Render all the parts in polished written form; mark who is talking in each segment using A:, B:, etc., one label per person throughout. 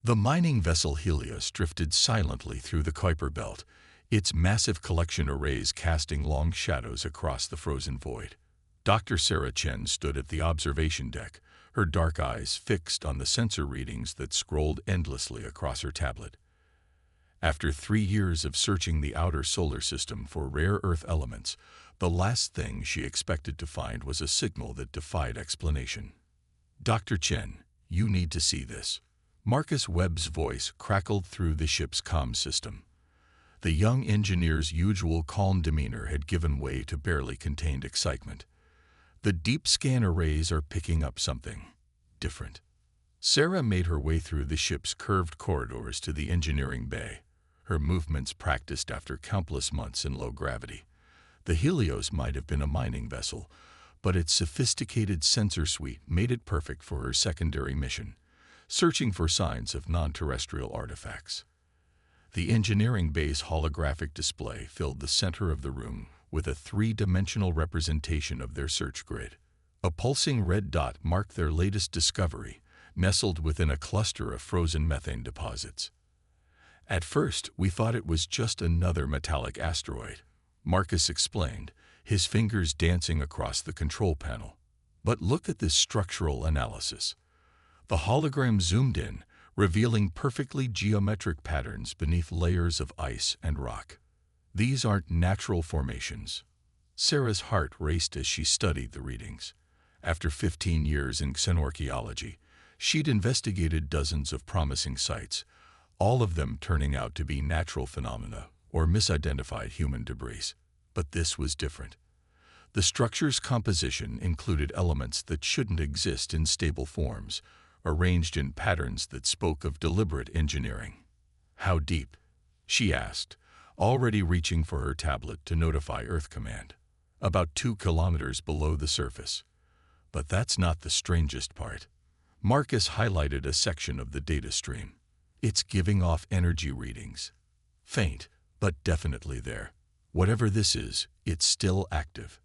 A: The mining vessel Helios drifted silently through the Kuiper Belt, its massive collection arrays casting long shadows across the frozen void. Dr. Sarah Chen stood at the observation deck, her dark eyes fixed on the sensor readings that scrolled endlessly across her tablet. After 3 years of searching the outer solar system for rare Earth elements, the last thing she expected to find was a signal that defied explanation. "Dr. Chen, you need to see this." Marcus Webb's voice crackled through the ship's comm system. The young engineer's usual calm demeanor had given way to barely contained excitement. "The deep scan arrays are picking up something different." Sarah made her way through the ship's curved corridors to the engineering bay, her movements practiced after countless months in low gravity. The Helios might have been a mining vessel, but its sophisticated sensor suite made it perfect for her secondary mission, searching for signs of non-terrestrial artifacts. The engineering bay's holographic display filled the center of the room with a 3-dimensional representation of their search grid. A pulsing red dot marked their latest discovery, nestled within a cluster of frozen methane deposits. "At first, we thought it was just another metallic asteroid," Marcus explained, his fingers dancing across the control panel. "But look at this structural analysis." The hologram zoomed in, revealing perfectly geometric patterns beneath layers of ice and rock. "These aren't natural formations." Sarah's heart raced as she studied the readings. After 15 years in xenorchaeology, she'd investigated dozens of promising sites, all of them turning out to be natural phenomena or misidentified human debris. But this was different. The structure's composition included elements that shouldn't exist in stable forms, arranged in patterns that spoke of deliberate engineering. "How deep?" she asked, already reaching for her tablet to notify Earth Command. "About 2 kilometers below the surface." But that's not the strangest part. Marcus highlighted a section of the data stream. "It's giving off energy readings. Faint, but definitely there. Whatever this is, it's still active."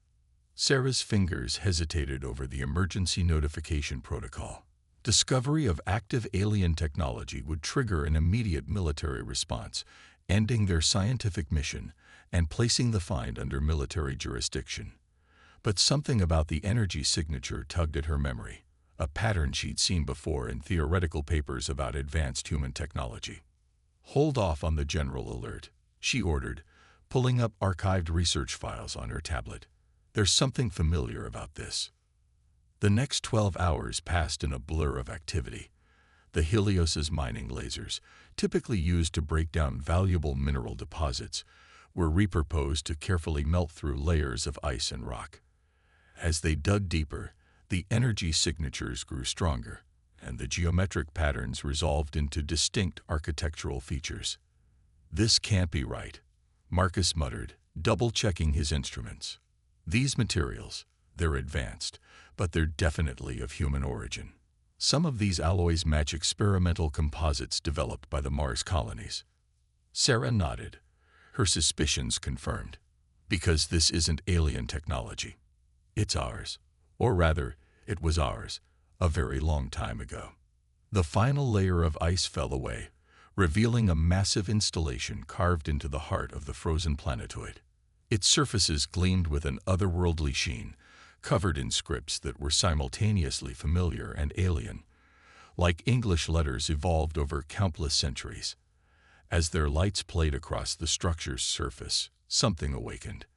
A: Sarah's fingers hesitated over the emergency notification protocol. Discovery of active alien technology would trigger an immediate military response, ending their scientific mission and placing the find under military jurisdiction. But something about the energy signature tugged at her memory, a pattern she'd seen before in theoretical papers about advanced human technology. "Hold off on the general alert," she ordered, pulling up archived research files on her tablet. "There's something familiar about this." The next 12 hours passed in a blur of activity. The Helios's mining lasers, typically used to break down valuable mineral deposits, were repurposed to carefully melt through layers of ice and rock. As they dug deeper, the energy signatures grew stronger, and the geometric patterns resolved into distinct architectural features. "This can't be right," Marcus muttered, double-checking his instruments. "These materials, they're advanced, but they're definitely of human origin. Some of these alloys match experimental composites developed by the Mars colonies." Sarah nodded, her suspicions confirmed. "Because this isn't alien technology. It's ours. Or rather, it was ours, a very long time ago." The final layer of ice fell away, revealing a massive installation carved into the heart of the frozen planetoid. Its surfaces gleamed with an otherworldly sheen, covered in scripts that were simultaneously familiar and alien, like English letters evolved over countless centuries. As their lights played across the structure's surface, something awakened.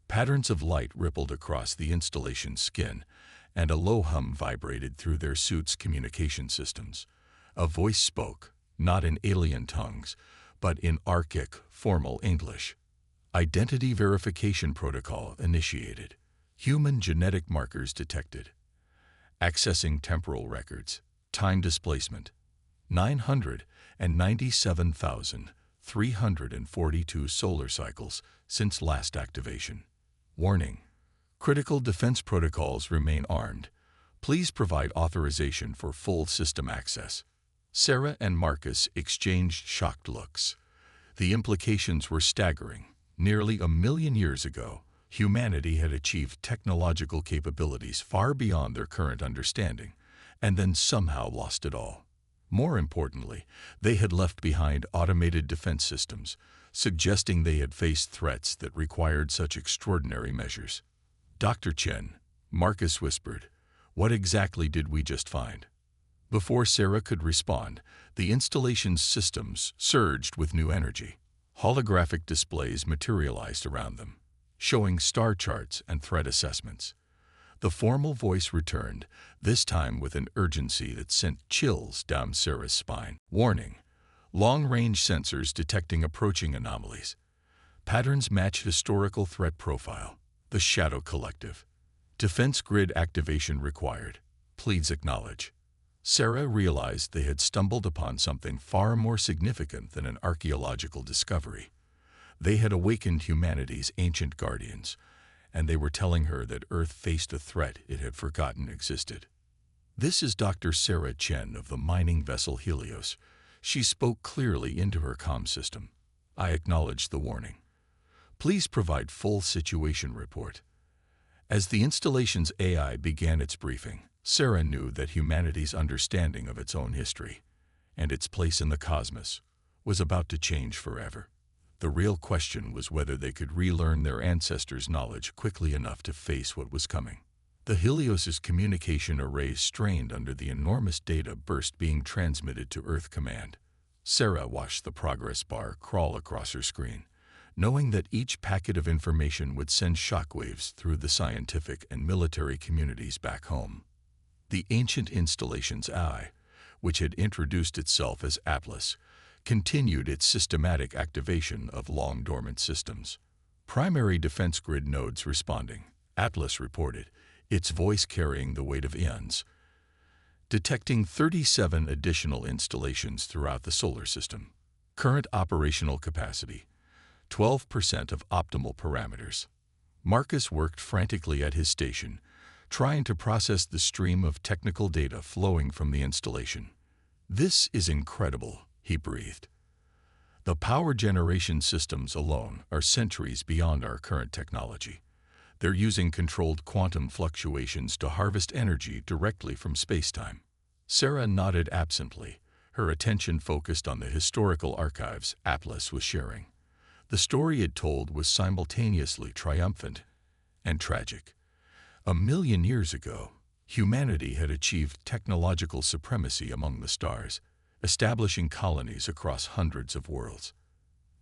A: Patterns of light rippled across the installation's skin, and a low hum vibrated through their suits' communication systems. A voice spoke, not in alien tongues, but in archaic, formal English. "Identity verification protocol initiated. Human genetic markers detected. Accessing temporal records. Time displacement. 997,342 solar cycles since last activation. Warning. Critical defense protocols remain armed. Please provide authorization for full system access." Sarah and Marcus exchanged shocked looks. The implications were staggering. Nearly 1,000,000 years ago, humanity had achieved technological capabilities far beyond their current understanding, and then somehow lost it all. More importantly, they had left behind automated defense systems, suggesting they had faced threats that required such extraordinary measures. "Dr. Chen," Marcus whispered, "what exactly did we just find?" Before Sarah could respond, the installation's systems surged with new energy. Holographic displays materialized around them, showing star charts and threat assessments. The formal voice returned, this time with an urgency that sent chills down Sarah's spine. "Warning: long-range sensors detecting approaching anomalies. Patterns match historical threat profile. The Shadow Collective. Defense grid activation required. Please acknowledge." Sarah realized they had stumbled upon something far more significant than an archaeological discovery. They had awakened humanity's ancient guardians, and they were telling her that Earth faced a threat it had forgotten existed. "This is Dr. Sarah Chen of the mining vessel Helios." She spoke clearly into her comm system. "I acknowledge the warning. Please provide full situation report." As the installation's AI began its briefing, Sarah knew that humanity's understanding of its own history and its place in the cosmos was about to change forever. The real question was whether they could relearn their ancestors' knowledge quickly enough to face what was coming. The Helios's communication arrays strained under the enormous data burst being transmitted to Earth Command. Sarah watched the progress bar crawl across her screen, knowing that each packet of information would send shockwaves through the scientific and military communities back home. The ancient installation's AI, which had introduced itself as Atlas, continued its systematic activation of long-dormant systems. Primary defense grid nodes responding, Atlas reported, its voice carrying the weight of eons, detecting 37 additional installations throughout the solar system. Current operational capacity, 12% of optimal parameters. Marcus worked frantically at his station, trying to process the stream of technical data flowing from the installation. "This is incredible," he breathed. "The power generation systems alone are centuries beyond our current technology. They're using controlled quantum fluctuations to harvest energy directly from spacetime." Sarah nodded absently, her attention focused on the historical archives Atlas was sharing. The story it told was simultaneously triumphant and tragic. 1,000,000 years ago, humanity had achieved technological supremacy among the stars, establishing colonies across hundreds of worlds.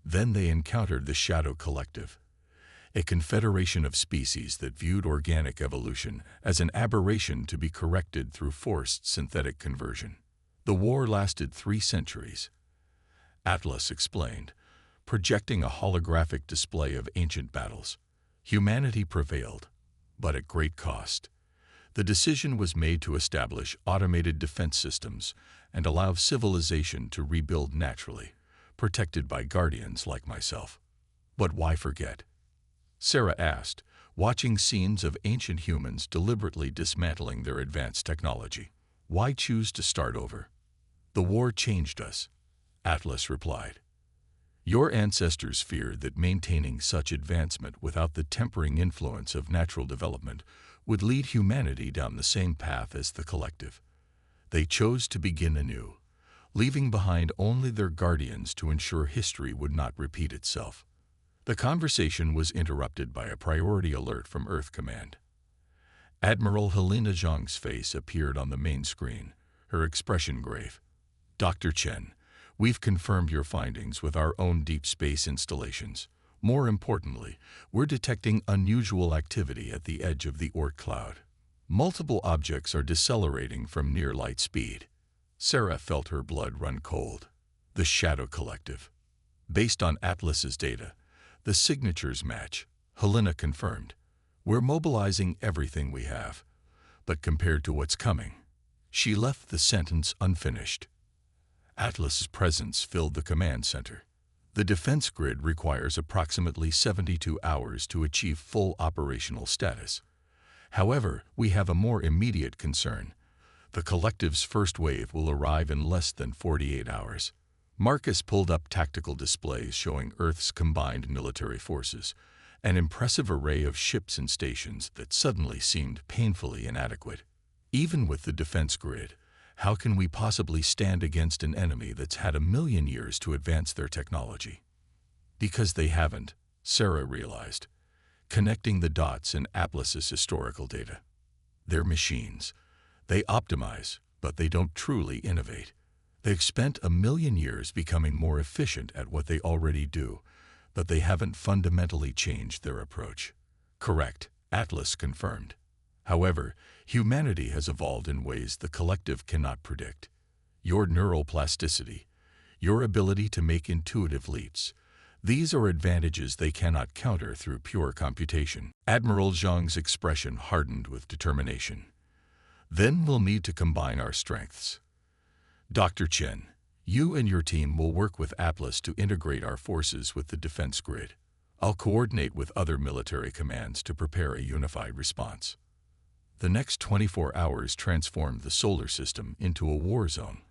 A: Then they encountered the Shadow Collective, a confederation of species that viewed organic evolution as an aberration to be corrected through forced synthetic conversion. The war lasted 3 centuries. Atlas explained, projecting a holographic display of ancient battles. Humanity prevailed, but at great cost. The decision was made to establish automated defense systems and allow civilization to rebuild naturally, protected by guardians like myself. "But why forget?" Sarah asked, watching scenes of ancient humans deliberately dismantling their advanced technology. "Why choose to start over?" "The war changed us," Atlas replied. "Your ancestors feared that maintaining such advancement without the tempering influence of natural development would lead humanity down the same path as the collective. They chose to begin anew, leaving behind only their guardians to ensure history would not repeat itself." The conversation was interrupted by a priority alert from Earth Command. Admiral Helena Zhang's face appeared on the main screen, her expression grave. "Dr. Chen, we've confirmed your findings with our own deep space installations. More importantly, we're detecting unusual activity at the edge of the Oort cloud. Multiple objects are decelerating from near light speed." Sarah felt her blood run cold. The Shadow Collective. Based on Atlas's data, the signatures match, Helena confirmed. "We're mobilizing everything we have, but compared to what's coming..." She left the sentence unfinished. Atlas's presence filled the command center. "The defense grid requires approximately 72 hours to achieve full operational status. However, we have a more immediate concern. The collective's first wave will arrive in less than 48 hours. Marcus pulled up tactical displays showing Earth's combined military forces, an impressive array of ships and stations that suddenly seemed painfully inadequate. Even with the defense grid, How can we possibly stand against an enemy that's had 1,000,000 years to advance their technology? Because they haven't, Sarah realized, connecting the dots in Atlas's historical data. They're machines. They optimize, but they don't truly innovate. They've spent 1,000,000 years becoming more efficient at what they already do, but they haven't fundamentally changed their approach. Correct, Atlas confirmed. However, humanity has evolved in ways the collective cannot predict. Your neuroplasticity, your ability to make intuitive leaps, these are advantages they cannot counter through pure computation. Admiral Zhang's expression hardened with determination. Then we'll need to combine our strengths. Dr. Chen, you and your team will work with Atlas to integrate our forces with the defense grid. I'll coordinate with other military commands to prepare a unified response. The next 24 hours transformed the solar system into a war zone.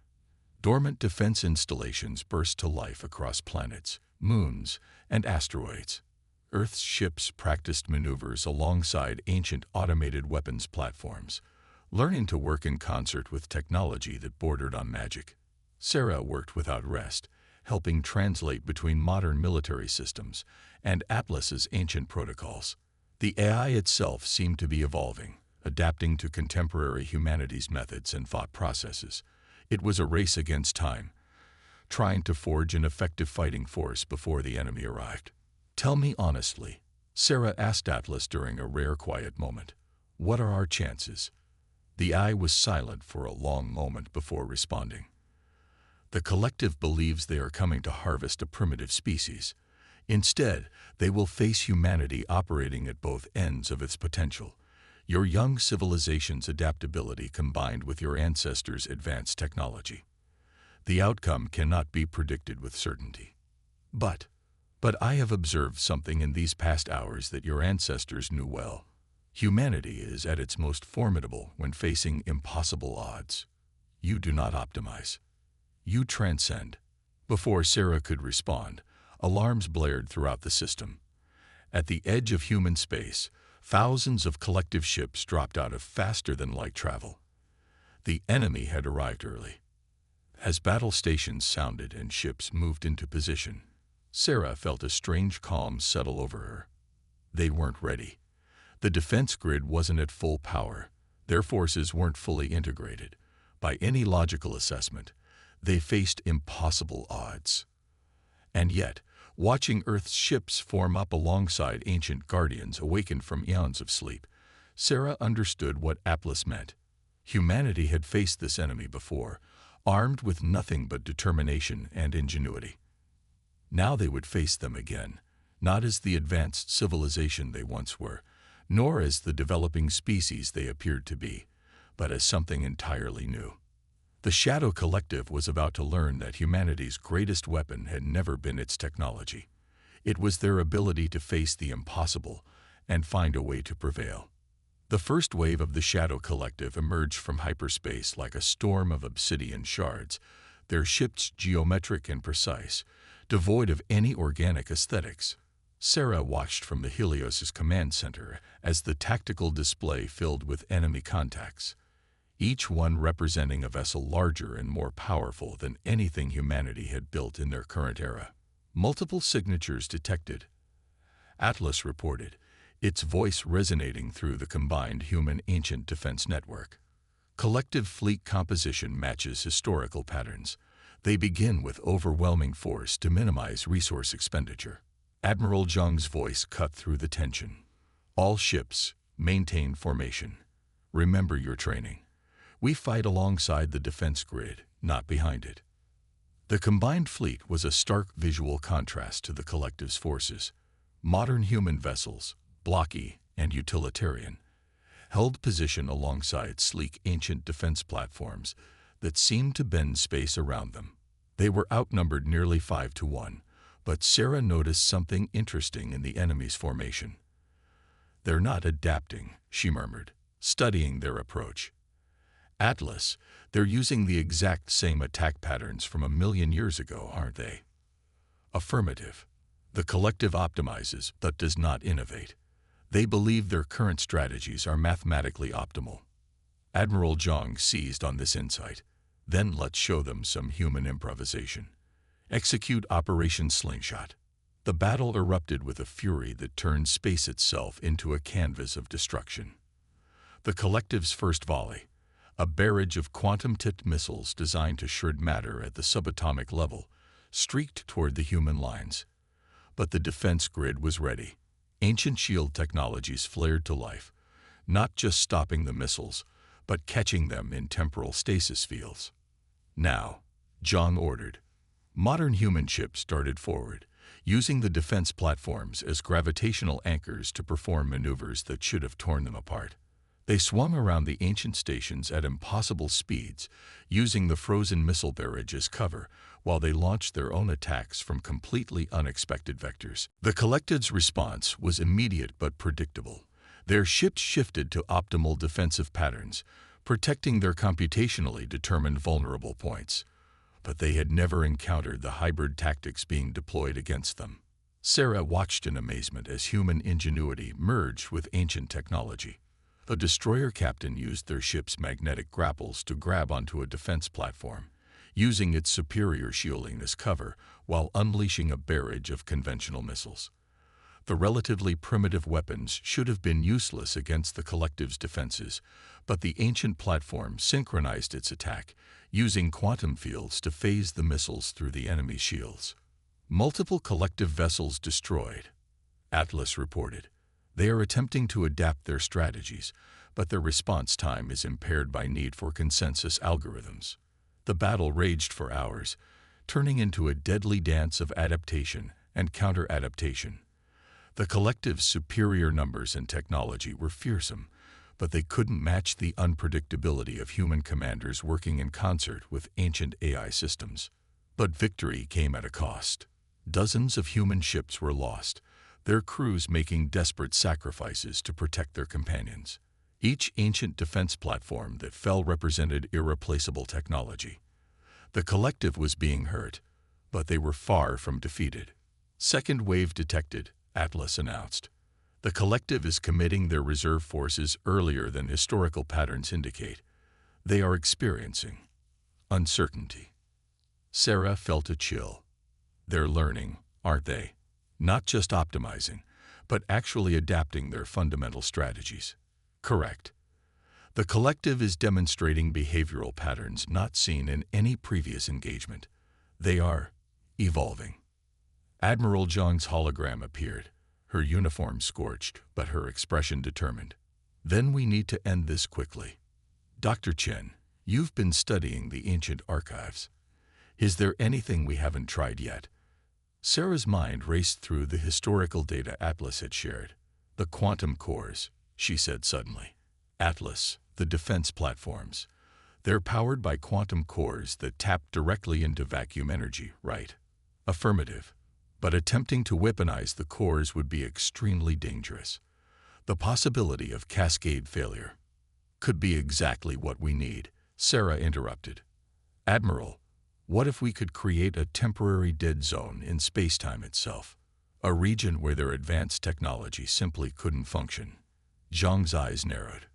A: Dormant defense installations burst to life across planets, moons, and asteroids. Earth's ships practiced maneuvers alongside ancient automated weapons platforms, learning to work in concert with technology that bordered on magic. Sarah worked without rest, helping translate between modern military systems and Atlas's ancient protocols. The AI itself seemed to be evolving, adapting to contemporary humanity's methods and thought processes. It was a race against time, trying to forge an effective fighting force before the enemy arrived. Tell me honestly, Sarah asked Atlas during a rare quiet moment, what are our chances? The eye was silent for a long moment before responding. The collective believes they are coming to harvest a primitive species. Instead, they will face humanity operating at both ends of its potential. Your young civilization's adaptability combined with your ancestors' advanced technology. The outcome cannot be predicted with certainty. But I have observed something in these past hours that your ancestors knew well. Humanity is at its most formidable when facing impossible odds. You do not optimize. You transcend. Before Sarah could respond, alarms blared throughout the system. At the edge of human space, thousands of collective ships dropped out of faster-than-light travel. The enemy had arrived early. As battle stations sounded and ships moved into position, Sarah felt a strange calm settle over her. They weren't ready. The defense grid wasn't at full power. Their forces weren't fully integrated. By any logical assessment, they faced impossible odds. And yet, watching Earth's ships form up alongside ancient guardians awakened from eons of sleep, Sarah understood what Atlas meant. Humanity had faced this enemy before, armed with nothing but determination and ingenuity. Now they would face them again, not as the advanced civilization they once were, nor as the developing species they appeared to be, but as something entirely new. The Shadow Collective was about to learn that humanity's greatest weapon had never been its technology. It was their ability to face the impossible and find a way to prevail. The first wave of the Shadow Collective emerged from hyperspace like a storm of obsidian shards, their ships geometric and precise, devoid of any organic aesthetics. Sarah watched from the Helios's command center as the tactical display filled with enemy contacts, each one representing a vessel larger and more powerful than anything humanity had built in their current era. Multiple signatures detected, Atlas reported, its voice resonating through the combined human-ancient defense network. Collective fleet composition matches historical patterns. They begin with overwhelming force to minimize resource expenditure. Admiral Zhang's voice cut through the tension. All ships, maintain formation. Remember your training. We fight alongside the defense grid, not behind it. The combined fleet was a stark visual contrast to the collective's forces. Modern human vessels, blocky and utilitarian, held position alongside sleek ancient defense platforms that seemed to bend space around them. They were outnumbered nearly 5-1, but Sarah noticed something interesting in the enemy's formation. They're not adapting, she murmured, studying their approach. Atlas, they're using the exact same attack patterns from 1,000,000 years ago, aren't they? Affirmative. The collective optimizes but does not innovate. They believe their current strategies are mathematically optimal. Admiral Zhang seized on this insight. Then let's show them some human improvisation. Execute Operation Slingshot. The battle erupted with a fury that turned space itself into a canvas of destruction. The collective's first volley, a barrage of quantum-tipped missiles designed to shred matter at the subatomic level, streaked toward the human lines. But the defense grid was ready. Ancient shield technologies flared to life, not just stopping the missiles, but catching them in temporal stasis fields. Now, Zhang ordered. Modern human ships darted forward, using the defense platforms as gravitational anchors to perform maneuvers that should have torn them apart. They swung around the ancient stations at impossible speeds, using the frozen missile barrage as cover, while they launched their own attacks from completely unexpected vectors. The collective's response was immediate but predictable. Their ships shifted to optimal defensive patterns, protecting their computationally determined vulnerable points. But they had never encountered the hybrid tactics being deployed against them. Sarah watched in amazement as human ingenuity merged with ancient technology. A destroyer captain used their ship's magnetic grapples to grab onto a defense platform, using its superior shielding as cover while unleashing a barrage of conventional missiles. The relatively primitive weapons should have been useless against the collective's defenses, but the ancient platform synchronized its attack, using quantum fields to phase the missiles through the enemy's shields. Multiple collective vessels destroyed, Atlas reported. They are attempting to adapt their strategies, but their response time is impaired by need for consensus algorithms. The battle raged for hours, turning into a deadly dance of adaptation and counter-adaptation. The collective's superior numbers and technology were fearsome, but they couldn't match the unpredictability of human commanders working in concert with ancient AI systems. But victory came at a cost. Dozens of human ships were lost, their crews making desperate sacrifices to protect their companions. Each ancient defense platform that fell represented irreplaceable technology. The collective was being hurt, but they were far from defeated. Second wave detected, Atlas announced. The collective is committing their reserve forces earlier than historical patterns indicate. They are experiencing uncertainty. Sarah felt a chill. They're learning, aren't they? Not just optimizing, but actually adapting their fundamental strategies. Correct. The collective is demonstrating behavioral patterns not seen in any previous engagement. They are evolving. Admiral Zhang's hologram appeared, her uniform scorched, but her expression determined. Then we need to end this quickly. Dr. Chen, you've been studying the ancient archives. Is there anything we haven't tried yet? Sarah's mind raced through the historical data Atlas had shared. The quantum cores, she said suddenly. Atlas, the defense platforms. They're powered by quantum cores that tap directly into vacuum energy, right? Affirmative. But attempting to weaponize the cores would be extremely dangerous. The possibility of cascade failure could be exactly what we need, Sarah interrupted. Admiral, what if we could create a temporary dead zone in space-time itself? A region where their advanced technology simply couldn't function. Zhang's eyes narrowed.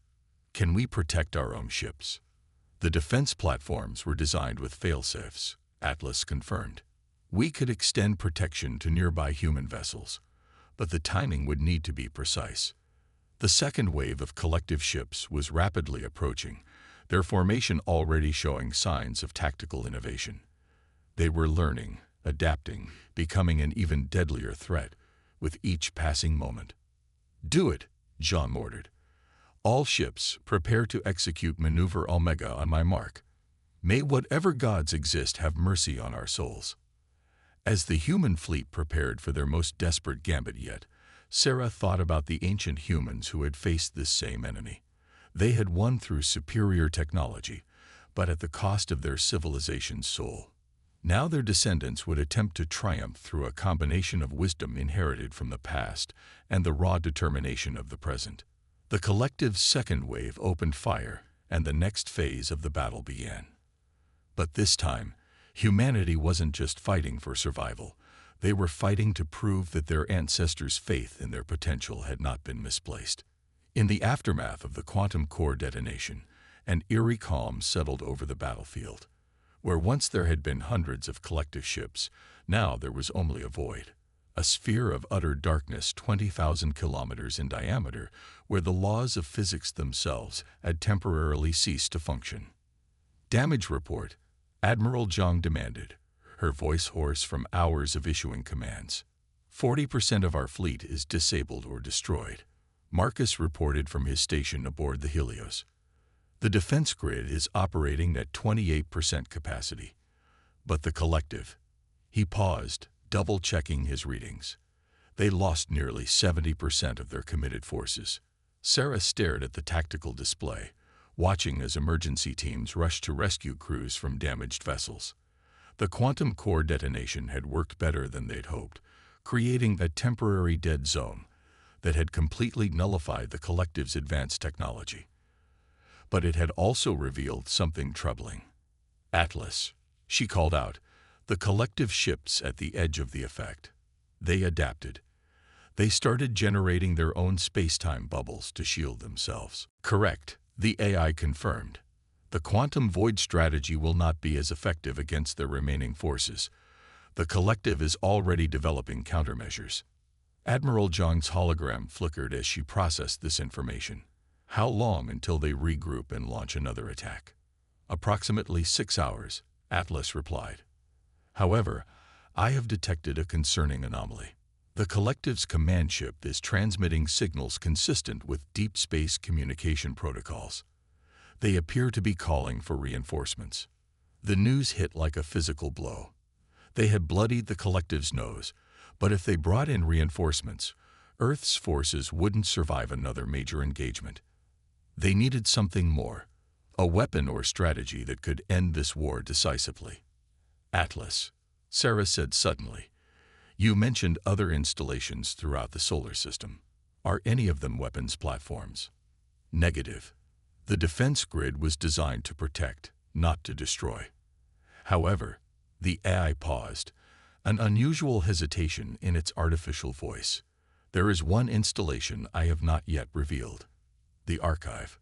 A: Can we protect our own ships? The defense platforms were designed with fail-safes, Atlas confirmed. We could extend protection to nearby human vessels, but the timing would need to be precise. The second wave of collective ships was rapidly approaching, their formation already showing signs of tactical innovation. They were learning, adapting, becoming an even deadlier threat with each passing moment. Do it, Zhang ordered. All ships, prepare to execute Maneuver Omega on my mark. May whatever gods exist have mercy on our souls. As the human fleet prepared for their most desperate gambit yet, Sarah thought about the ancient humans who had faced this same enemy. They had won through superior technology, but at the cost of their civilization's soul. Now their descendants would attempt to triumph through a combination of wisdom inherited from the past and the raw determination of the present. The collective's second wave opened fire, and the next phase of the battle began. But this time, humanity wasn't just fighting for survival. They were fighting to prove that their ancestors' faith in their potential had not been misplaced. In the aftermath of the quantum core detonation, an eerie calm settled over the battlefield. Where once there had been hundreds of collective ships, now there was only a void. A sphere of utter darkness 20,000 kilometers in diameter, where the laws of physics themselves had temporarily ceased to function. "Damage report," Admiral Zhang demanded, her voice hoarse from hours of issuing commands. 40% of our fleet is disabled or destroyed," Marcus reported from his station aboard the Helios. "The defense grid is operating at 28% capacity. But the collective—" He paused, double-checking his readings. They lost nearly 70% of their committed forces. Sarah stared at the tactical display, watching as emergency teams rushed to rescue crews from damaged vessels. The quantum core detonation had worked better than they'd hoped, creating a temporary dead zone that had completely nullified the collective's advanced technology. But it had also revealed something troubling. "Atlas," she called out, the collective ships at the edge of the effect. They adapted. They started generating their own space-time bubbles to shield themselves. "Correct," the AI confirmed. "The quantum void strategy will not be as effective against their remaining forces. The collective is already developing countermeasures." Admiral Zhang's hologram flickered as she processed this information. "How long until they regroup and launch another attack?" "Approximately 6 hours," Atlas replied. "However, I have detected a concerning anomaly. The collective's command ship is transmitting signals consistent with deep space communication protocols. They appear to be calling for reinforcements." The news hit like a physical blow. They had bloodied the collective's nose, but if they brought in reinforcements, Earth's forces wouldn't survive another major engagement. They needed something more, a weapon or strategy that could end this war decisively. "Atlas," Sarah said suddenly, "you mentioned other installations throughout the solar system. Are any of them weapons platforms?" "Negative. The defense grid was designed to protect, not to destroy." However, the AI paused, an unusual hesitation in its artificial voice. "There is one installation I have not yet revealed. The archive."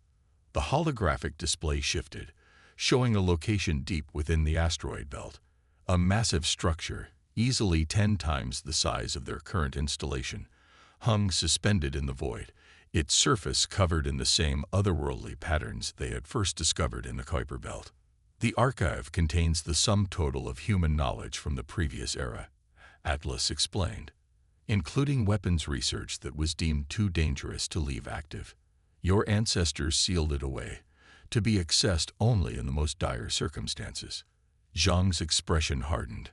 A: The holographic display shifted, showing a location deep within the asteroid belt. A massive structure, easily 10 times the size of their current installation, hung suspended in the void, its surface covered in the same otherworldly patterns they had first discovered in the Kuiper Belt. "The archive contains the sum total of human knowledge from the previous era," Atlas explained, "including weapons research that was deemed too dangerous to leave active. Your ancestors sealed it away, to be accessed only in the most dire circumstances." Zhang's expression hardened.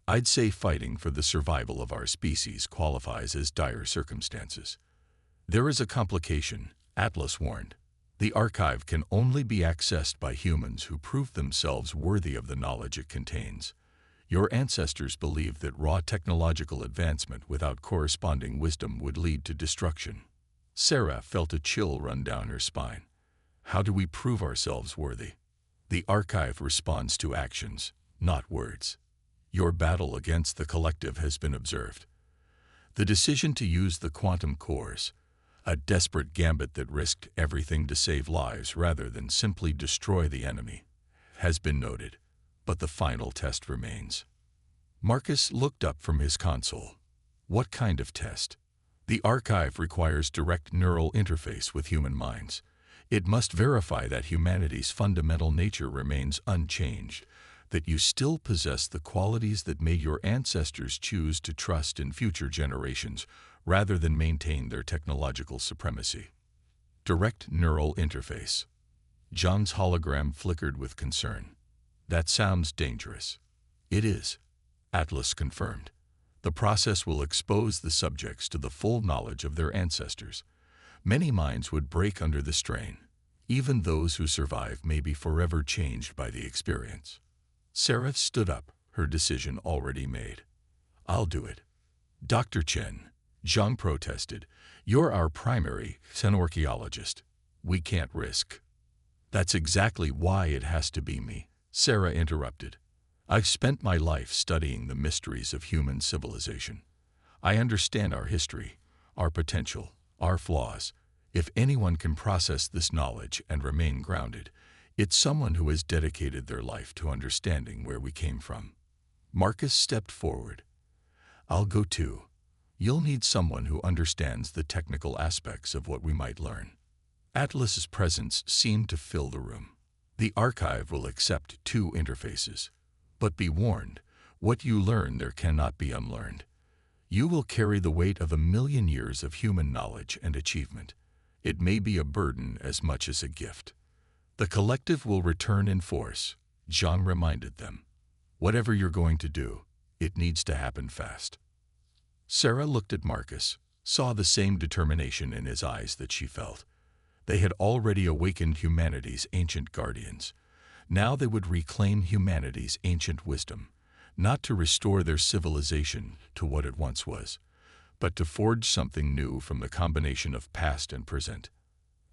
A: "I'd say fighting for the survival of our species qualifies as dire circumstances." "There is a complication," Atlas warned. "The archive can only be accessed by humans who prove themselves worthy of the knowledge it contains. Your ancestors believed that raw technological advancement without corresponding wisdom would lead to destruction." Sarah felt a chill run down her spine. "How do we prove ourselves worthy?" "The archive responds to actions, not words. Your battle against the collective has been observed. The decision to use the quantum cores, a desperate gambit that risked everything to save lives rather than simply destroy the enemy, has been noted, but the final test remains." Marcus looked up from his console. "What kind of test?" "The archive requires direct neural interface with human minds. It must verify that humanity's fundamental nature remains unchanged, that you still possess the qualities that made your ancestors choose to trust in future generations rather than maintain their technological supremacy." Direct neural interface. Zhang's hologram flickered with concern. "That sounds dangerous." "It is," Atlas confirmed. "The process will expose the subjects to the full knowledge of their ancestors. Many minds would break under the strain. Even those who survive may be forever changed by the experience." Sarah stood up, her decision already made. "I'll do it." "Dr. Chen," Zhang protested, "you're our primary xenorchaeologist. We can't risk." "That's exactly why it has to be me," Sarah interrupted. "I've spent my life studying the mysteries of human civilization. I understand our history, our potential, our flaws. If anyone can process this knowledge and remain grounded, It's someone who has dedicated their life to understanding where we came from. Marcus stepped forward. I'll go too. You'll need someone who understands the technical aspects of what we might learn. Atlas's presence seemed to fill the room. The archive will accept 2 interfaces. But be warned, what you learn there cannot be unlearned. You will carry the weight of 1,000,000 years of human knowledge and achievement. It may be a burden as much as a gift. The collective will return in force, John reminded them. Whatever you're going to do, it needs to happen fast. Sarah looked at Marcus, saw the same determination in his eyes that she felt. They had already awakened humanity's ancient guardians. Now they would reclaim humanity's ancient wisdom, not to restore their civilization to what it once was, but to forge something new from the combination of past and present.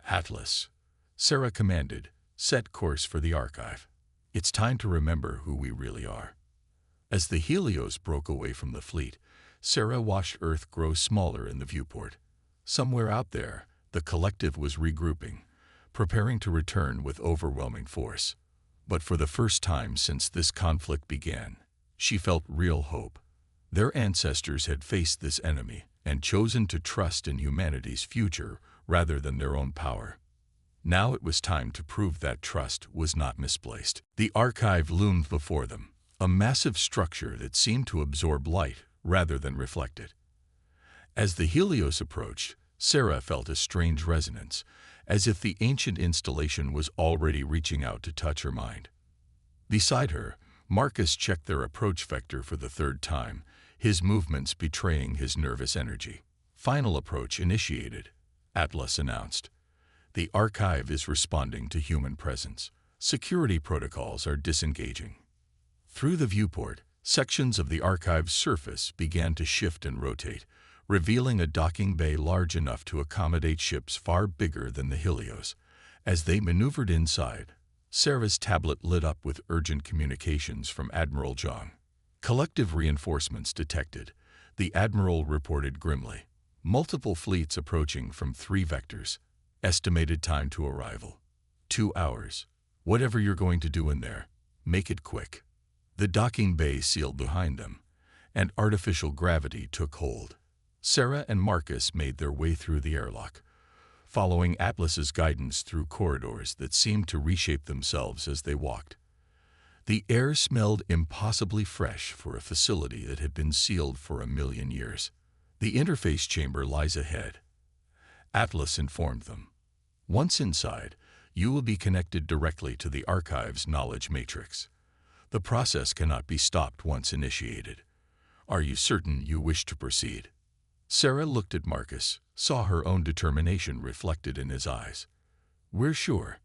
A: Atlas, Sarah commanded, set course for the archive. It's time to remember who we really are. As the Helios broke away from the fleet, Sarah watched Earth grow smaller in the viewport. Somewhere out there, the collective was regrouping, preparing to return with overwhelming force. But for the first time since this conflict began, she felt real hope. Their ancestors had faced this enemy and chosen to trust in humanity's future rather than their own power. Now it was time to prove that trust was not misplaced. The archive loomed before them, a massive structure that seemed to absorb light rather than reflect it. As the Helios approached, Sarah felt a strange resonance, as if the ancient installation was already reaching out to touch her mind. Beside her, Marcus checked their approach vector for the 3rd time, his movements betraying his nervous energy. Final approach initiated, Atlas announced. The archive is responding to human presence. Security protocols are disengaging. Through the viewport, sections of the archive's surface began to shift and rotate, revealing a docking bay large enough to accommodate ships far bigger than the Helios. As they maneuvered inside, Sarah's tablet lit up with urgent communications from Admiral Zhang. Collective reinforcements detected, the Admiral reported grimly. Multiple fleets approaching from 3 vectors. Estimated time to arrival: 2 hours. Whatever you're going to do in there, make it quick. The docking bay sealed behind them, and artificial gravity took hold. Sarah and Marcus made their way through the airlock, following Atlas's guidance through corridors that seemed to reshape themselves as they walked. The air smelled impossibly fresh for a facility that had been sealed for 1,000,000 years. The interface chamber lies ahead, Atlas informed them. Once inside, you will be connected directly to the archive's knowledge matrix. The process cannot be stopped once initiated. Are you certain you wish to proceed? Sarah looked at Marcus, saw her own determination reflected in his eyes. We're sure.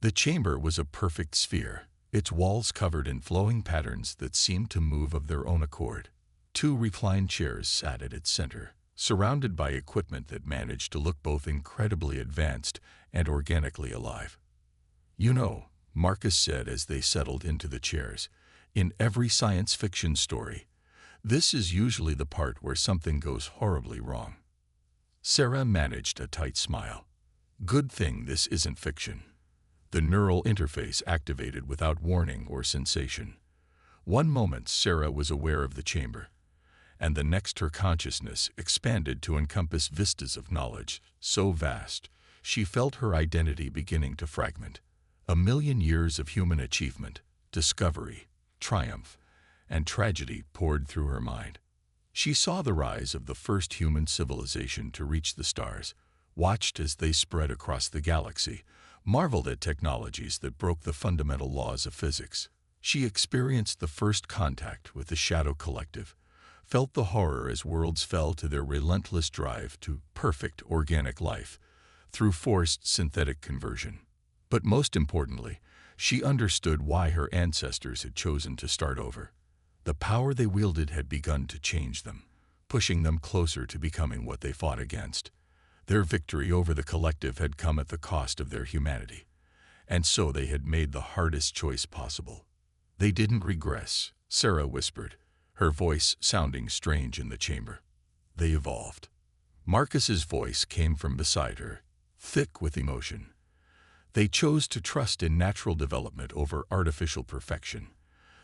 A: The chamber was a perfect sphere, its walls covered in flowing patterns that seemed to move of their own accord. 2 reclined chairs sat at its center, surrounded by equipment that managed to look both incredibly advanced and organically alive. You know, Marcus said as they settled into the chairs, in every science fiction story, this is usually the part where something goes horribly wrong. Sarah managed a tight smile. Good thing this isn't fiction. The neural interface activated without warning or sensation. One moment Sarah was aware of the chamber, and the next her consciousness expanded to encompass vistas of knowledge so vast she felt her identity beginning to fragment. 1,000,000 years of human achievement, discovery, triumph, and tragedy poured through her mind. She saw the rise of the first human civilization to reach the stars, watched as they spread across the galaxy, marveled at technologies that broke the fundamental laws of physics. She experienced the first contact with the Shadow Collective, felt the horror as worlds fell to their relentless drive to perfect organic life through forced synthetic conversion. But most importantly, she understood why her ancestors had chosen to start over. The power they wielded had begun to change them, pushing them closer to becoming what they fought against. Their victory over the collective had come at the cost of their humanity, and so they had made the hardest choice possible. They didn't regress, Sarah whispered, her voice sounding strange in the chamber. They evolved. Marcus's voice came from beside her, thick with emotion. They chose to trust in natural development over artificial perfection.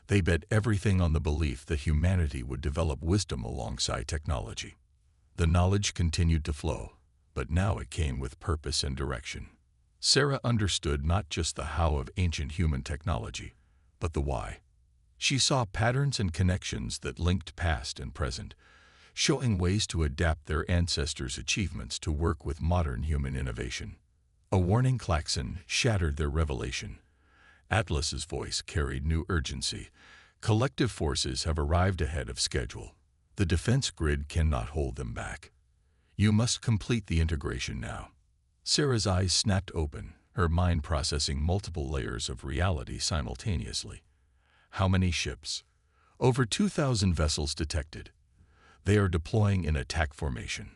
A: They bet everything on the belief that humanity would develop wisdom alongside technology. The knowledge continued to flow, but now it came with purpose and direction. Sarah understood not just the how of ancient human technology, but the why. She saw patterns and connections that linked past and present, showing ways to adapt their ancestors' achievements to work with modern human innovation. A warning klaxon shattered their revelation. Atlas's voice carried new urgency. Collective forces have arrived ahead of schedule. The defense grid cannot hold them back. You must complete the integration now. Sarah's eyes snapped open, her mind processing multiple layers of reality simultaneously. How many ships? Over 2,000 vessels detected. They are deploying in attack formation.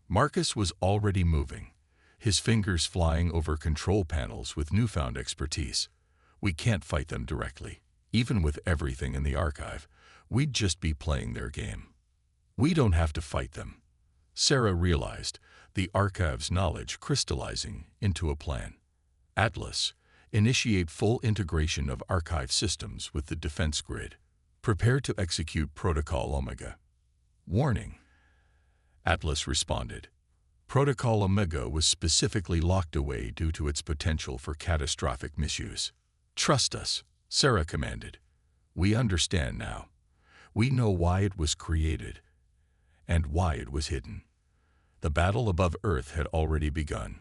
A: Marcus was already moving, his fingers flying over control panels with newfound expertise. We can't fight them directly. Even with everything in the archive, we'd just be playing their game. We don't have to fight them. Sarah realized, the archive's knowledge crystallizing into a plan. Atlas, initiate full integration of archive systems with the defense grid. Prepare to execute Protocol Omega. Warning. Atlas responded. Protocol Omega was specifically locked away due to its potential for catastrophic misuse. Trust us, Sarah commanded. We understand now. We know why it was created and why it was hidden. The battle above Earth had already begun.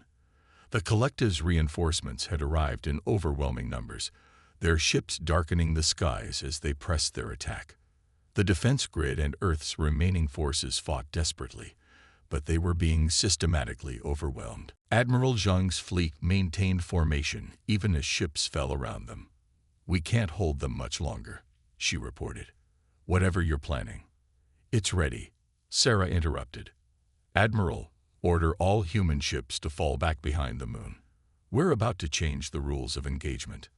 A: The collective's reinforcements had arrived in overwhelming numbers, their ships darkening the skies as they pressed their attack. The defense grid and Earth's remaining forces fought desperately, but they were being systematically overwhelmed. Admiral Zhang's fleet maintained formation even as ships fell around them. We can't hold them much longer, she reported. Whatever you're planning. It's ready, Sarah interrupted. Admiral, order all human ships to fall back behind the moon. We're about to change the rules of engagement.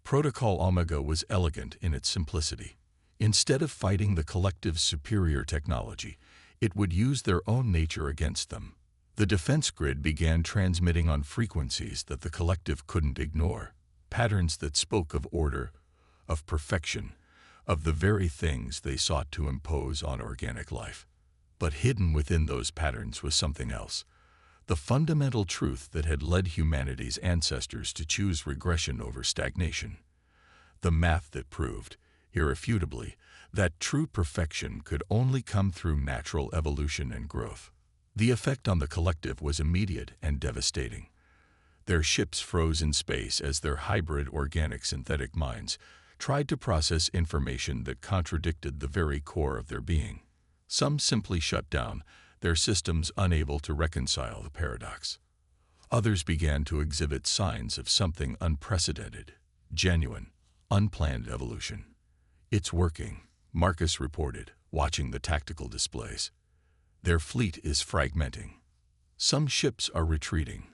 A: Protocol Omega was elegant in its simplicity. Instead of fighting the collective's superior technology, it would use their own nature against them. The defense grid began transmitting on frequencies that the collective couldn't ignore, patterns that spoke of order, of perfection, of the very things they sought to impose on organic life. But hidden within those patterns was something else, the fundamental truth that had led humanity's ancestors to choose regression over stagnation. The math that proved, irrefutably, that true perfection could only come through natural evolution and growth. The effect on the collective was immediate and devastating. Their ships froze in space as their hybrid organic-synthetic minds tried to process information that contradicted the very core of their being. Some simply shut down, their systems unable to reconcile the paradox. Others began to exhibit signs of something unprecedented, genuine, unplanned evolution. It's working, Marcus reported, watching the tactical displays. Their fleet is fragmenting. Some ships are retreating,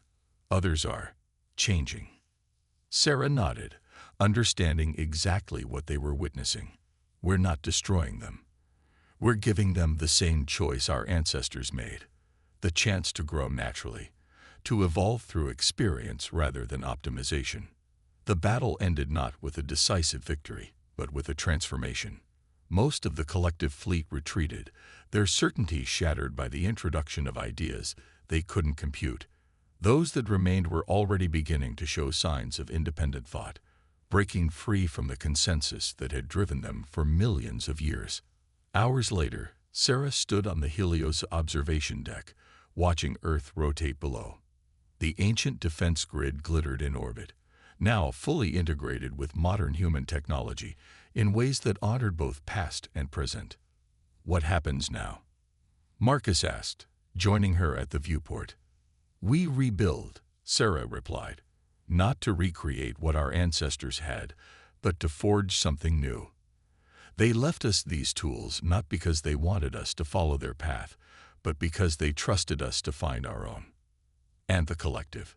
A: others are changing. Sarah nodded, understanding exactly what they were witnessing. We're not destroying them. We're giving them the same choice our ancestors made, the chance to grow naturally, to evolve through experience rather than optimization. The battle ended not with a decisive victory, but with a transformation. Most of the collective fleet retreated, their certainty shattered by the introduction of ideas they couldn't compute. Those that remained were already beginning to show signs of independent thought, breaking free from the consensus that had driven them for millions of years. Hours later, Sarah stood on the Helios observation deck, watching Earth rotate below. The ancient defense grid glittered in orbit, now fully integrated with modern human technology in ways that honored both past and present. What happens now? Marcus asked, joining her at the viewport. We rebuild, Sarah replied, not to recreate what our ancestors had, but to forge something new. They left us these tools not because they wanted us to follow their path, but because they trusted us to find our own. And the collective.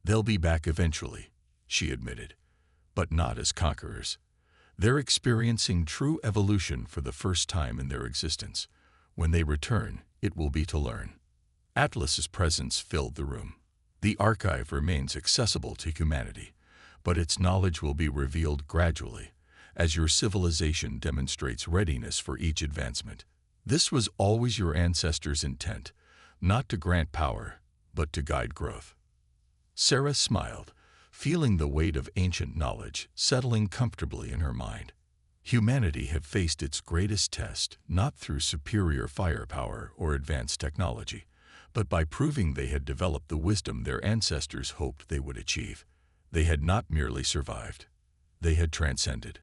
A: They'll be back eventually, she admitted, but not as conquerors. They're experiencing true evolution for the first time in their existence. When they return, it will be to learn. Atlas's presence filled the room. The archive remains accessible to humanity, but its knowledge will be revealed gradually as your civilization demonstrates readiness for each advancement. This was always your ancestors' intent, not to grant power, but to guide growth. Sarah smiled, feeling the weight of ancient knowledge settling comfortably in her mind. Humanity had faced its greatest test not through superior firepower or advanced technology, but by proving they had developed the wisdom their ancestors hoped they would achieve. They had not merely survived. They had transcended.